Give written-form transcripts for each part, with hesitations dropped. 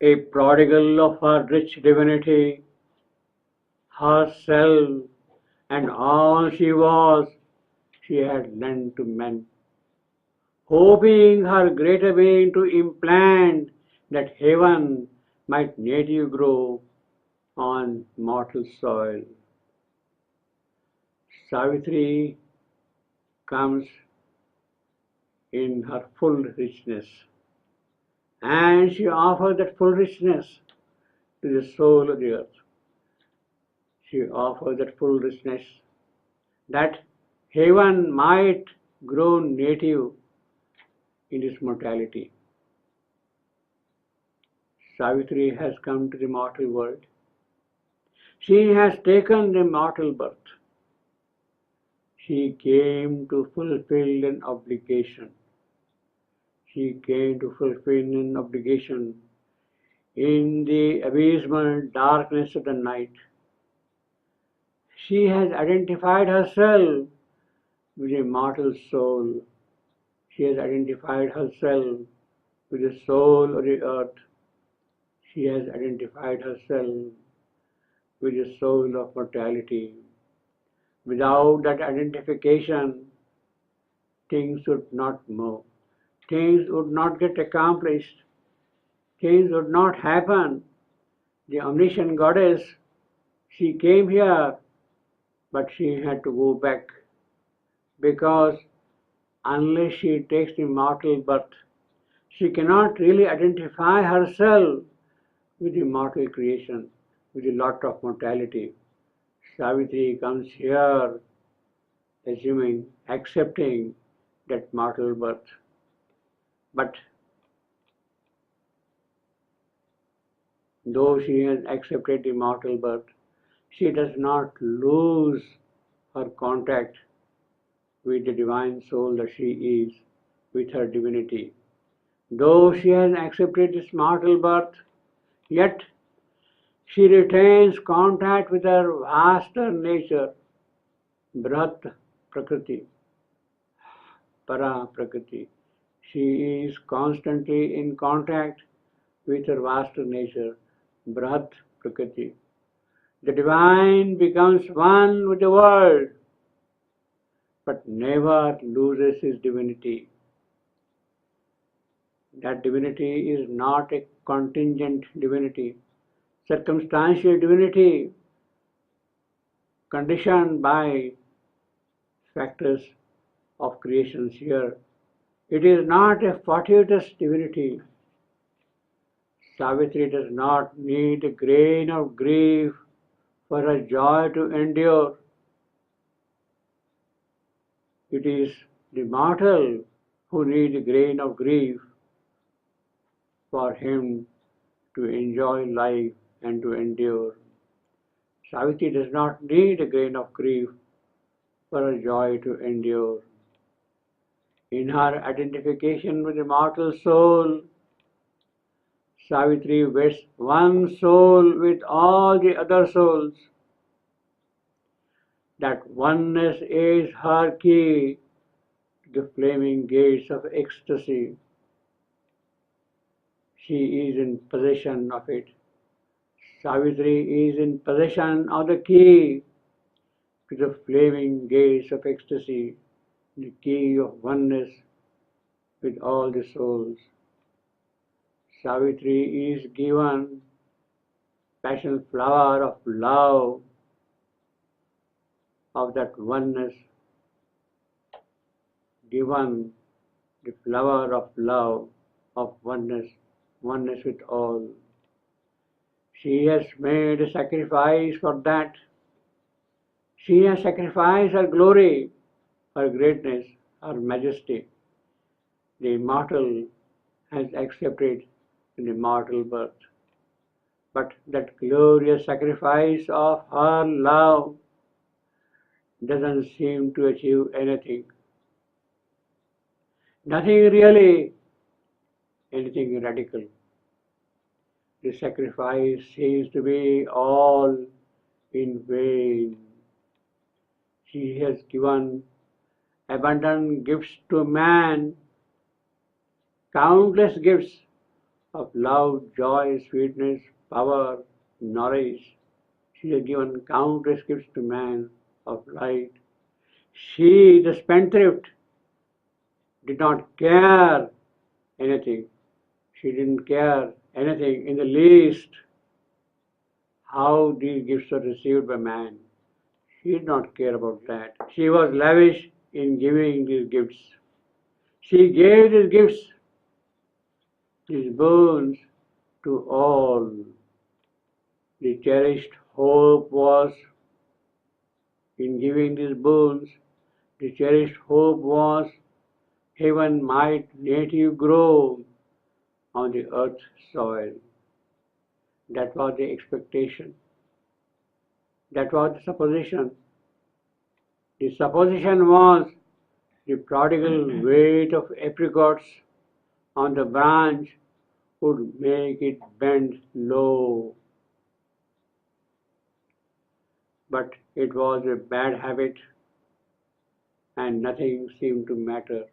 a prodigal of her rich divinity, herself and all she was, she had lent to men, hoping her greater being to implant that heaven might native grow on mortal soil. Savitri comes in her full richness, and she offers that full richness to the soul of the earth. She offers that full richness that heaven might grow native in its mortality. Savitri has come to the mortal world. She has taken the mortal birth. She came to fulfill an obligation. She came to fulfill an obligation in the abysmal darkness of the night. She has identified herself with a mortal soul. She has identified herself with the soul of the earth. She has identified herself with the soul of mortality. Without that identification, things would not move. Things would not get accomplished. Things would not happen. The omniscient goddess, she came here, but she had to go back, because unless she takes the mortal birth, she cannot really identify herself with the mortal creation, with the lot of mortality. Savitri comes here assuming, accepting that mortal birth. But though she has accepted the mortal birth, she does not lose her contact with the divine soul that she is, with her divinity. Though she has accepted this mortal birth, yet she retains contact with her vaster nature, Brihat Prakriti, Para Prakriti. She is constantly in contact with her vaster nature, Brihat Prakriti. The divine becomes one with the world, but never loses his divinity. That divinity is not a contingent divinity, circumstantial divinity, conditioned by factors of creations here. It is not a fortuitous divinity. Savitri does not need a grain of grief for her joy to endure. It is the mortal who needs a grain of grief for him to enjoy life and to endure. Savitri does not need a grain of grief for her joy to endure. In her identification with the mortal soul, Savitri vests one soul with all the other souls. That oneness is her key to the flaming gates of ecstasy. She is in possession of it. Savitri is in possession of the key to the flaming gates of ecstasy, the key of oneness with all the souls. Savitri is given passion flower of love, of that oneness, given the flower of love, of oneness, oneness with all. She has made a sacrifice for that. She has sacrificed her glory, her greatness, her majesty. The immortal has accepted an immortal birth. But that glorious sacrifice of her love doesn't seem to achieve anything. Nothing really, anything radical. The sacrifice seems to be all in vain. She has given abundant gifts to man, countless gifts of love, joy, sweetness, power, knowledge. She has given countless gifts to man of light. She, the spendthrift, did not care anything. She didn't care anything in the least how these gifts are received by man. She did not care about that. She was lavish in giving these gifts. She gave these gifts, these boons, to all. The cherished hope was in giving these boons. The cherished hope was heaven might native grow on the earth's soil. That was the expectation. That was the supposition. The supposition was the prodigal weight of apricots on the branch would make it bend low. But it was a bad habit and nothing seemed to matter.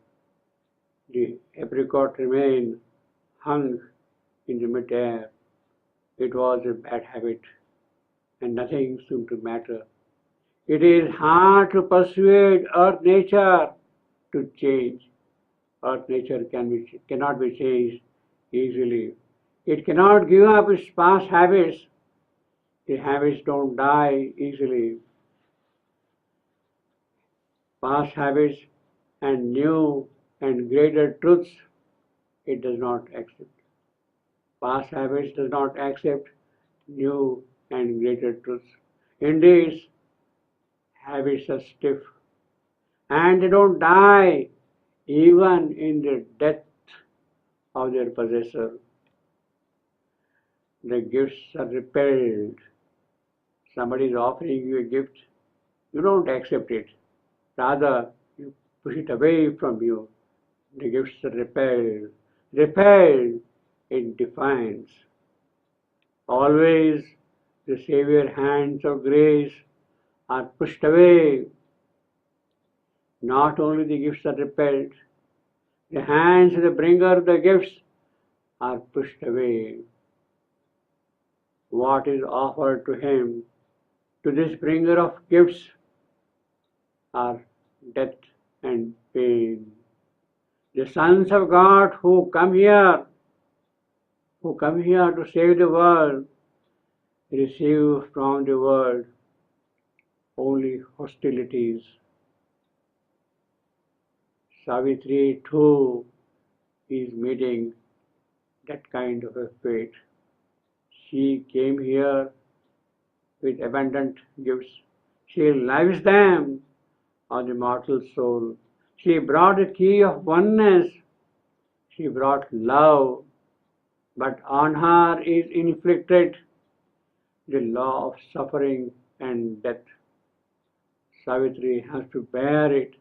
The apricot remained hung in the mid-air. It was a bad habit and nothing seemed to matter. It is hard to persuade earth nature to change. Earth nature cannot be changed easily. It cannot give up its past habits. The habits don't die easily. Past habits and new and greater truths it does not accept. Past habits does not accept new and greater truths. Indeed, habits are stiff and they don't die even in the death of their possessor. The gifts are repelled. Somebody is offering you a gift, you don't accept it. Rather, you push it away from you. The gifts are repelled. Repelled in defiance. Always the Savior hands of grace are pushed away. Not only the gifts are repelled, the hands of the bringer of the gifts are pushed away. What is offered to him, to this bringer of gifts, are death and pain. The sons of God who come here to save the world, receive from the world only hostilities. Savitri too is meeting that kind of a fate. She came here with abundant gifts. She lavished them on the mortal soul. She brought the key of oneness. She brought love. But on her is inflicted the law of suffering and death. Savitri has to bear it.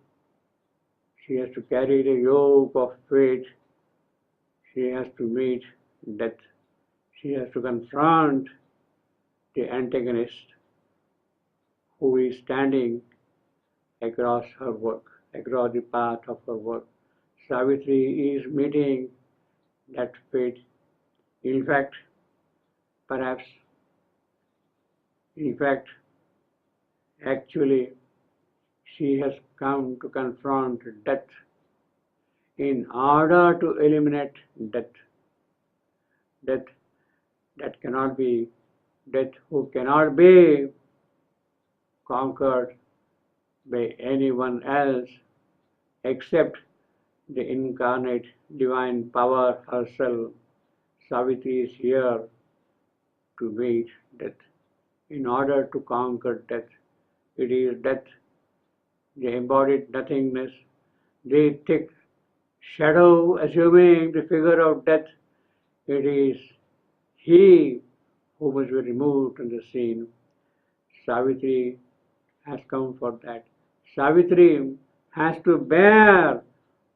She has to carry the yoke of fate. She has to meet death. She has to confront the antagonist who is standing across her work, across the path of her work. Savitri is meeting that fate. In fact, actually, she has come to confront death in order to eliminate death. Death that cannot be, death who cannot be conquered by anyone else except the incarnate divine power herself. Savitri is here to meet death. In order to conquer death, it is death, the embodied nothingness, the thick shadow assuming the figure of death. It is he who must be removed from the scene. Savitri has come for that. Savitri has to bear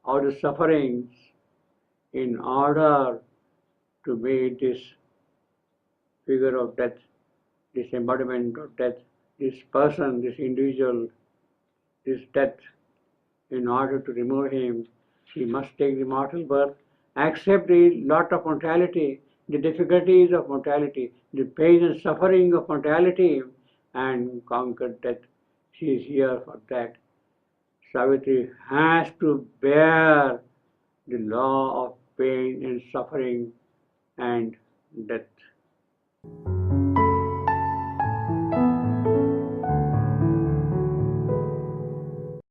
all the sufferings in order to meet this figure of death, this embodiment of death, this person, this individual, this death. In order to remove him, she must take the mortal birth accept the lot of mortality, the difficulties of mortality, the pain and suffering of mortality, and conquer death. She is here for that. Savitri has to bear the law of pain and suffering and death.